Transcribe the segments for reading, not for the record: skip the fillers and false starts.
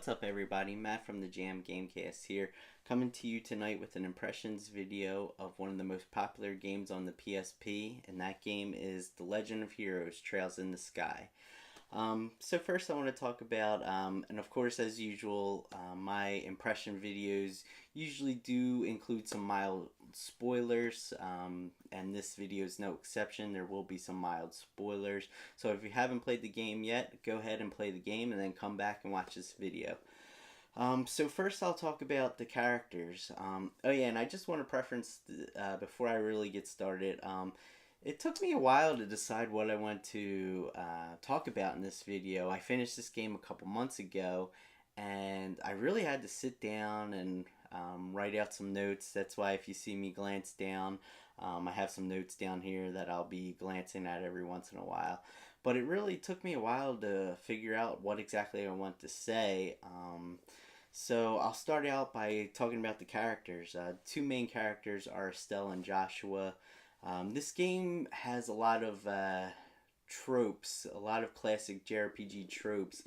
What's up everybody, Matt from the Jam Gamecast here, coming to you tonight with an impressions video of one of the most popular games on the PSP, and that game is The Legend of Heroes: Trails in the Sky. So first I want to talk about, and of course as usual, my impression videos usually do include some mild spoilers, and this video is no exception. There will be some mild spoilers. So if you haven't played the game yet, go ahead and play the game and then come back and watch this video. So first I'll talk about the characters. Oh yeah, and I just want to preference, before I really get started, it took me a while to decide what I want to talk about in this video. I finished this game a couple months ago, and I really had to sit down and write out some notes. That's why if you see me glance down, I have some notes down here that I'll be glancing at every once in a while. But it really took me a while to figure out what exactly I want to say. So I'll start out by talking about the characters. Two main characters are Estelle and Joshua. This game has a lot of tropes, a lot of classic JRPG tropes,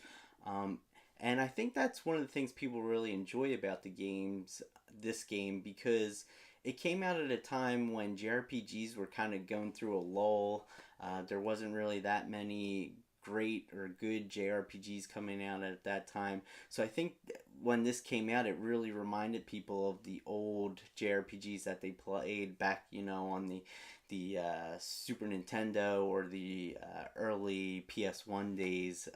and I think that's one of the things people really enjoy about this game, because it came out at a time when JRPGs were kind of going through a lull. There wasn't really that many great or good JRPGs coming out at that time. So I think when this came out, it really reminded people of the old JRPGs that they played back, on the Super Nintendo or the early PS1 days.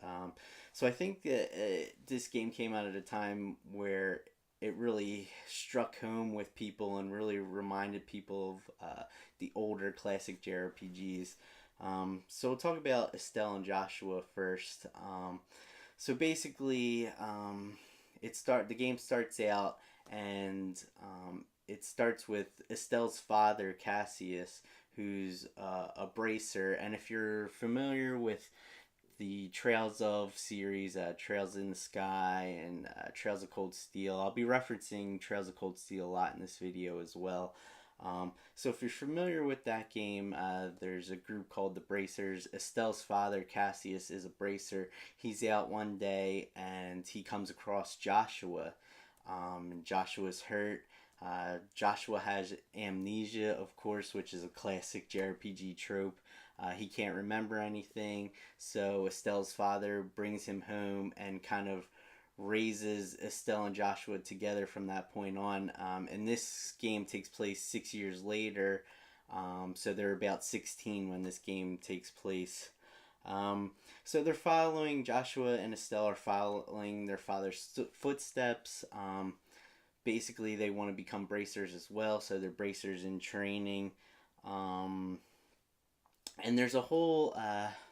So I think that this game came out at a time where it really struck home with people and really reminded people of the older classic JRPGs. So we'll talk about Estelle and Joshua first. So basically, the game starts out, and it starts with Estelle's father, Cassius, who's a bracer. And if you're familiar with the Trails of series, Trails in the Sky and Trails of Cold Steel, I'll be referencing Trails of Cold Steel a lot in this video as well. So if you're familiar with that game, there's a group called the Bracers. Estelle's father, Cassius, is a bracer. He's out one day and he comes across Joshua. Joshua's hurt. Joshua has amnesia, of course, which is a classic JRPG trope. He can't remember anything, so Estelle's father brings him home and kind of raises Estelle and Joshua together from that point on. And this game takes place 6 years later, so they're about 16 when this game takes place. So they're following, Joshua and Estelle are following their father's footsteps. Basically, they want to become bracers as well, so they're bracers in training. And there's a whole,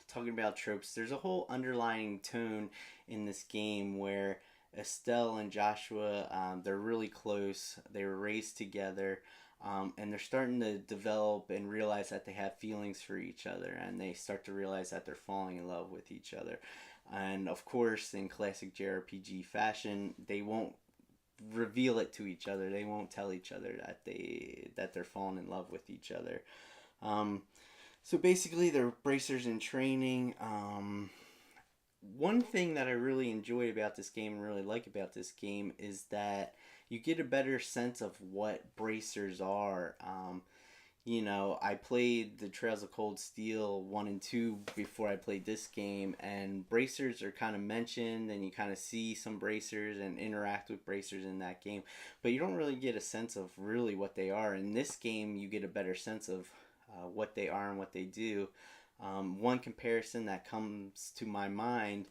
talking about tropes, there's a whole underlying tone in this game where Estelle and Joshua, they're really close. They were raised together, and they're starting to develop and realize that they have feelings for each other, and they start to realize that they're falling in love with each other. And of course, in classic JRPG fashion, they won't reveal it to each other. They won't tell each other that they're falling in love with each other. So basically, they're bracers in training. One thing that I really enjoy about this game and really like about this game is that you get a better sense of what bracers are. I played the Trails of Cold Steel 1 and 2 before I played this game, and bracers are kind of mentioned, and you kind of see some bracers and interact with bracers in that game, but you don't really get a sense of really what they are. In this game, you get a better sense of what they are and what they do. One comparison that comes to my mind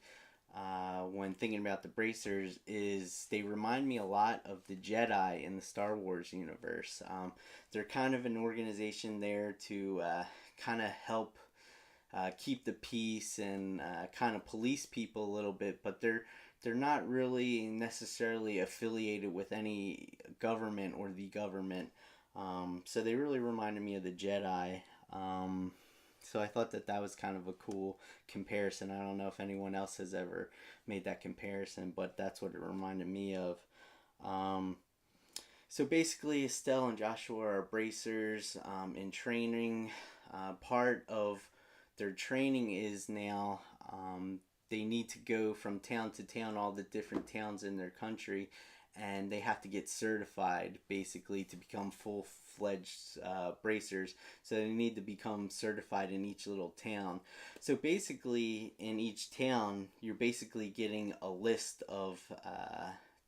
when thinking about the bracers is they remind me a lot of the Jedi in the Star Wars universe. They're kind of an organization there to kind of help keep the peace and kind of police people a little bit, but they're not really necessarily affiliated with any government or the government. So they really reminded me of the Jedi. So I thought that was kind of a cool comparison. I don't know if anyone else has ever made that comparison, but that's what it reminded me of. So basically, Estelle and Joshua are bracers in training. Part of their training is now they need to go from town to town, all the different towns in their country, and they have to get certified basically to become full-fledged bracers. So they need to become certified in each little town. So basically, in each town, you're basically getting a list of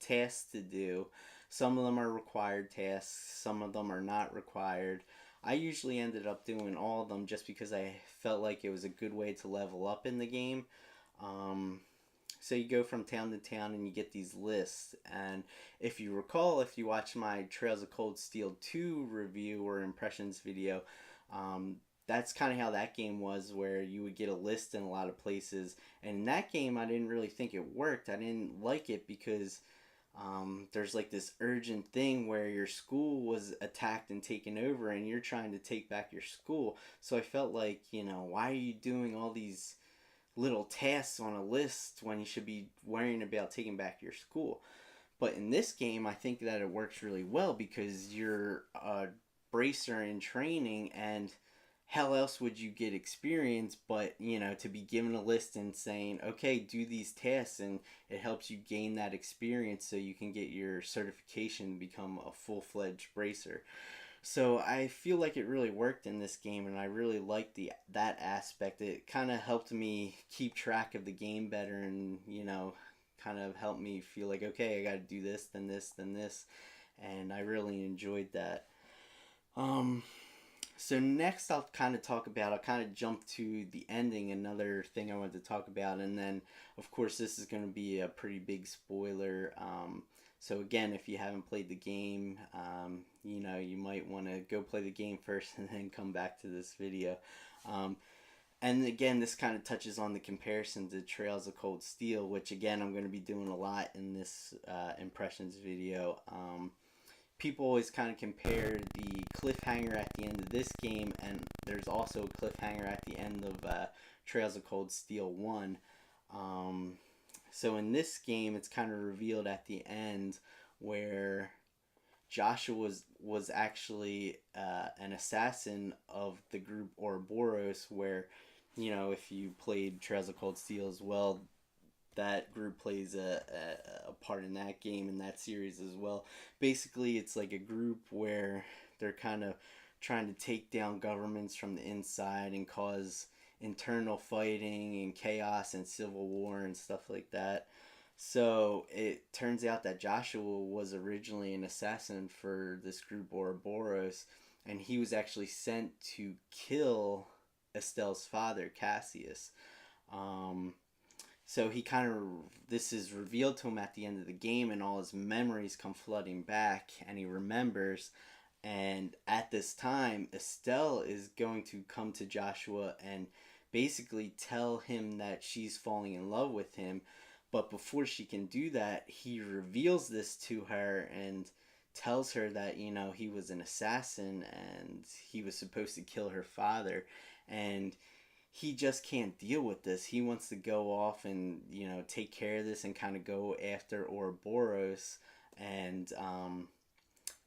tasks to do. Some of them are required tasks, some of them are not required. I usually ended up doing all of them just because I felt like it was a good way to level up in the game. Um, so you go from town to town and you get these lists. And if you recall, if you watch my Trails of Cold Steel 2 review or impressions video, that's kind of how that game was, where you would get a list in a lot of places. And in that game, I didn't really think it worked. I didn't like it because there's like this urgent thing where your school was attacked and taken over and you're trying to take back your school. So I felt like, why are you doing all these little tasks on a list when you should be worrying about taking back your school? But in this game, I think that it works really well because you're a bracer in training, and how else would you get experience but, to be given a list and saying, okay, do these tasks, and it helps you gain that experience so you can get your certification and become a full-fledged bracer. So I feel like it really worked in this game, and I really liked that aspect. It kind of helped me keep track of the game better, and kind of helped me feel like, okay, I got to do this, then this, then this, and I really enjoyed that. So next I'll kind of jump to the ending, another thing I wanted to talk about, and then of course this is going to be a pretty big spoiler. So again, if you haven't played the game, you might want to go play the game first and then come back to this video. And again, this kind of touches on the comparison to Trails of Cold Steel, which again I'm going to be doing a lot in this impressions video. People always kind of compare the cliffhanger at the end of this game, and there's also a cliffhanger at the end of Trails of Cold Steel 1. So in this game, it's kind of revealed at the end where Joshua was actually an assassin of the group Ouroboros, where, if you played Trails of Cold Steel as well, that group plays a part in that game, in that series as well. Basically, it's like a group where they're kind of trying to take down governments from the inside and cause internal fighting and chaos and civil war and stuff like that. So it turns out that Joshua was originally an assassin for this group Ouroboros, and he was actually sent to kill Estelle's father, Cassius. So this is revealed to him at the end of the game, and all his memories come flooding back, and he remembers. And at this time, Estelle is going to come to Joshua and basically tell him that she's falling in love with him. But before she can do that, he reveals this to her and tells her that, he was an assassin and he was supposed to kill her father. And he just can't deal with this. He wants to go off and, take care of this and kind of go after Ouroboros. And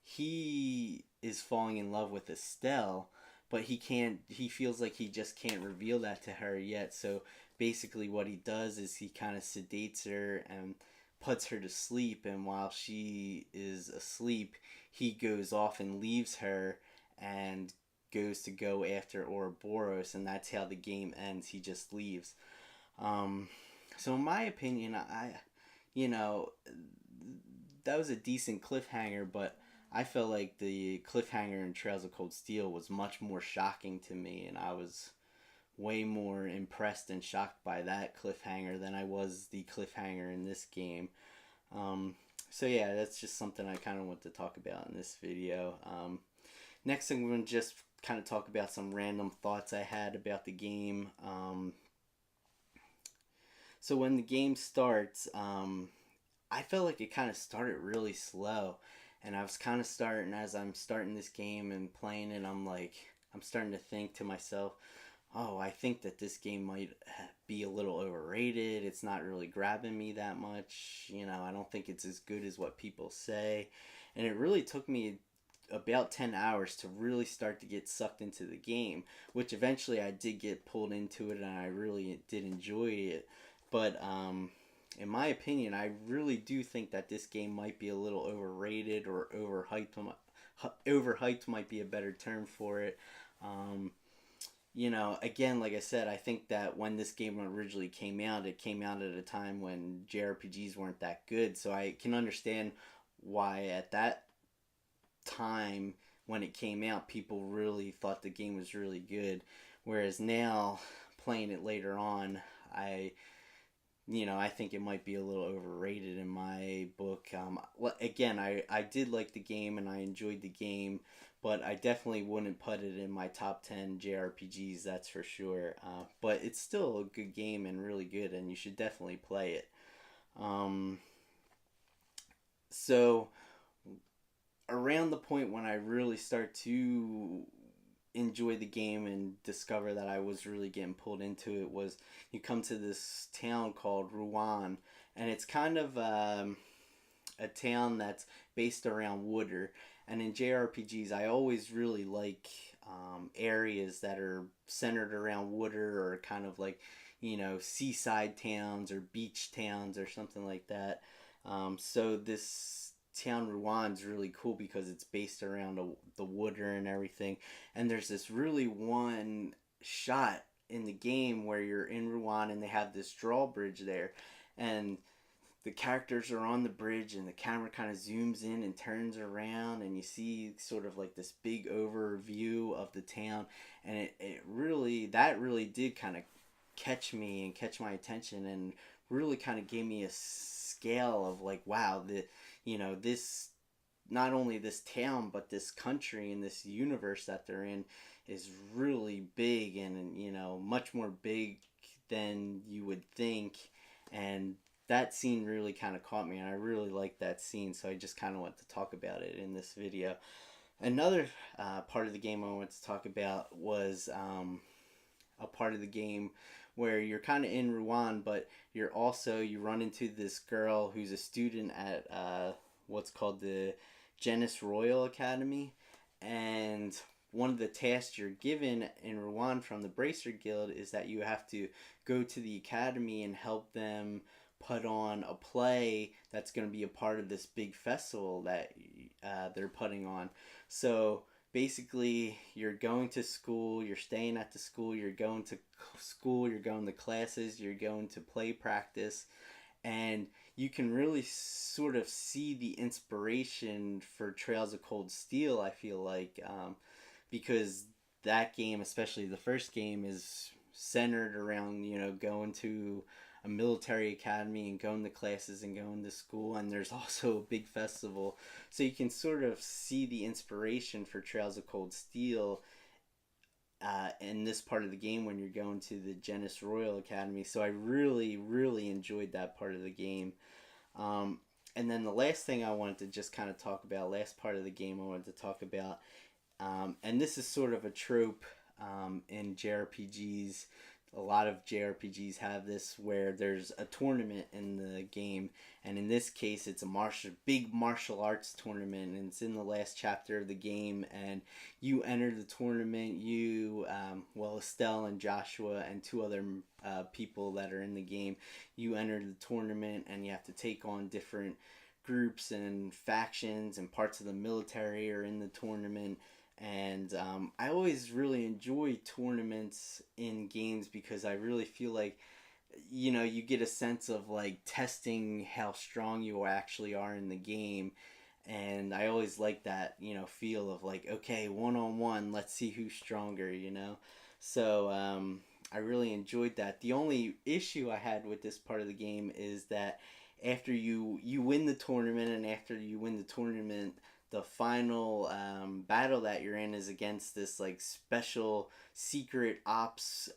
he is falling in love with Estelle, but he feels like he just can't reveal that to her yet. So basically what he does is he kind of sedates her and puts her to sleep, and while she is asleep, he goes off and leaves her and goes to go after Ouroboros, and that's how the game ends. He just leaves. So in my opinion, that was a decent cliffhanger, but I felt like the cliffhanger in Trails of Cold Steel was much more shocking to me, and I was way more impressed and shocked by that cliffhanger than I was the cliffhanger in this game. So yeah, that's just something I kind of want to talk about in this video. Next thing, we're going to just kind of talk about some random thoughts I had about the game. So when the game starts, I felt like it kind of started really slow. And I was kind of as I'm starting this game and playing it, I'm starting to think to myself, oh, I think that this game might be a little overrated. It's not really grabbing me that much. I don't think it's as good as what people say. And it really took me about 10 hours to really start to get sucked into the game, which eventually I did get pulled into it, and I really did enjoy it. But in my opinion, I really do think that this game might be a little overrated or overhyped. Overhyped might be a better term for it. Um, again, like I said, I think that when this game originally came out, it came out at a time when JRPGs weren't that good. So I can understand why at that time when it came out, people really thought the game was really good. Whereas now, playing it later on, I I think it might be a little overrated in my book. Again, I did like the game and I enjoyed the game, but I definitely wouldn't put it in my top 10 JRPGs, that's for sure. But it's still a good game and really good, and you should definitely play it. Um, so, around the point when I really start to enjoy the game and discover that I was really getting pulled into it was you come to this town called Rouen, and it's kind of a town that's based around water. And in JRPGs, I always really like areas that are centered around water or kind of like, seaside towns or beach towns or something like that. So this town Rwan's really cool because it's based around the water and everything. And there's this really one shot in the game where you're in Rouen and they have this drawbridge there, and the characters are on the bridge and the camera kind of zooms in and turns around and you see sort of like this big overview of the town, and it really that really did kind of catch me and catch my attention and really kind of gave me a scale of like, wow, this, not only this town but this country and this universe that they're in is really big, and much more big than you would think. And that scene really kind of caught me, and I really liked that scene, so I just kind of want to talk about it in this video. Another part of the game I want to talk about was a part of the game where you're kind of in Rouen, but you run into this girl who's a student at what's called the Genis Royal Academy, and one of the tasks you're given in Rouen from the Bracer Guild is that you have to go to the academy and help them put on a play that's going to be a part of this big festival that they're putting on. So basically, you're going to school, you're staying at the school, you're going to school, you're going to classes, you're going to play practice, and you can really sort of see the inspiration for Trails of Cold Steel, I feel like, because that game, especially the first game, is centered around, going to a military academy and going to classes and going to school, and there's also a big festival. So you can sort of see the inspiration for Trails of Cold Steel in this part of the game when you're going to the Genis Royal Academy. So I really, really enjoyed that part of the game. And then the last thing I wanted to just kind of talk about, last part of the game I wanted to talk about, and this is sort of a trope in JRPGs. A lot of JRPGs have this where there's a tournament in the game, and in this case it's a big martial arts tournament, and it's in the last chapter of the game, and you enter the tournament. Estelle and Joshua and two other people that are in the game, you enter the tournament and you have to take on different groups and factions, and parts of the military are in the tournament. And I always really enjoy tournaments in games because I really feel like, you get a sense of like testing how strong you actually are in the game. And I always like that, feel of like, okay, one on one, let's see who's stronger. So I really enjoyed that. The only issue I had with this part of the game is that after you win the tournament, and after you win the tournament, the final battle that you're in is against this like special secret ops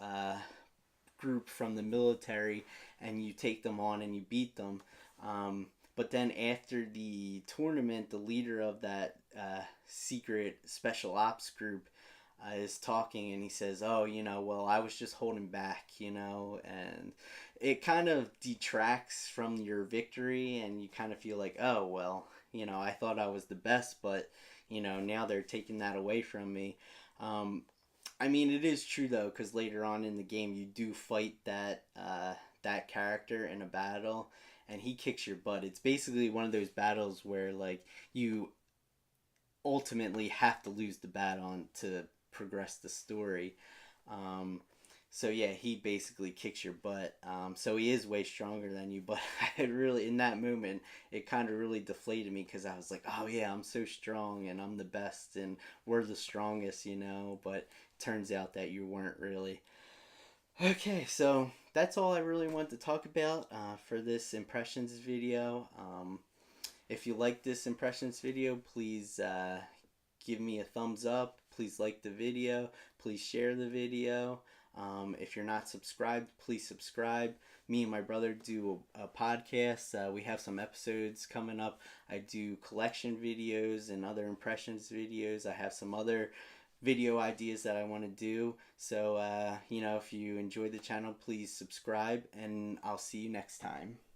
group from the military, and you take them on and you beat them. But then after the tournament, the leader of that secret special ops group is talking, and he says, "Oh, well, I was just holding back, and it kind of detracts from your victory, and you kind of feel like, oh, well, I thought I was the best, but now they're taking that away from me." I mean, it is true though, because later on in the game, you do fight that that character in a battle, and he kicks your butt. It's basically one of those battles where like you ultimately have to lose the battle on to progress the story. Um, so yeah, he basically kicks your butt. So he is way stronger than you. But I really, in that moment, it kind of really deflated me because I was like, oh yeah, I'm so strong and I'm the best and we're the strongest, you know. But it turns out that you weren't really. Okay, so that's all I really want to talk about for this impressions video. If you like this impressions video, please give me a thumbs up. Please like the video. Please share the video. If you're not subscribed, please subscribe. Me and my brother do a podcast. We have some episodes coming up. I do collection videos and other impressions videos. I have some other video ideas that I want to do. So, if you enjoy the channel, please subscribe, and I'll see you next time.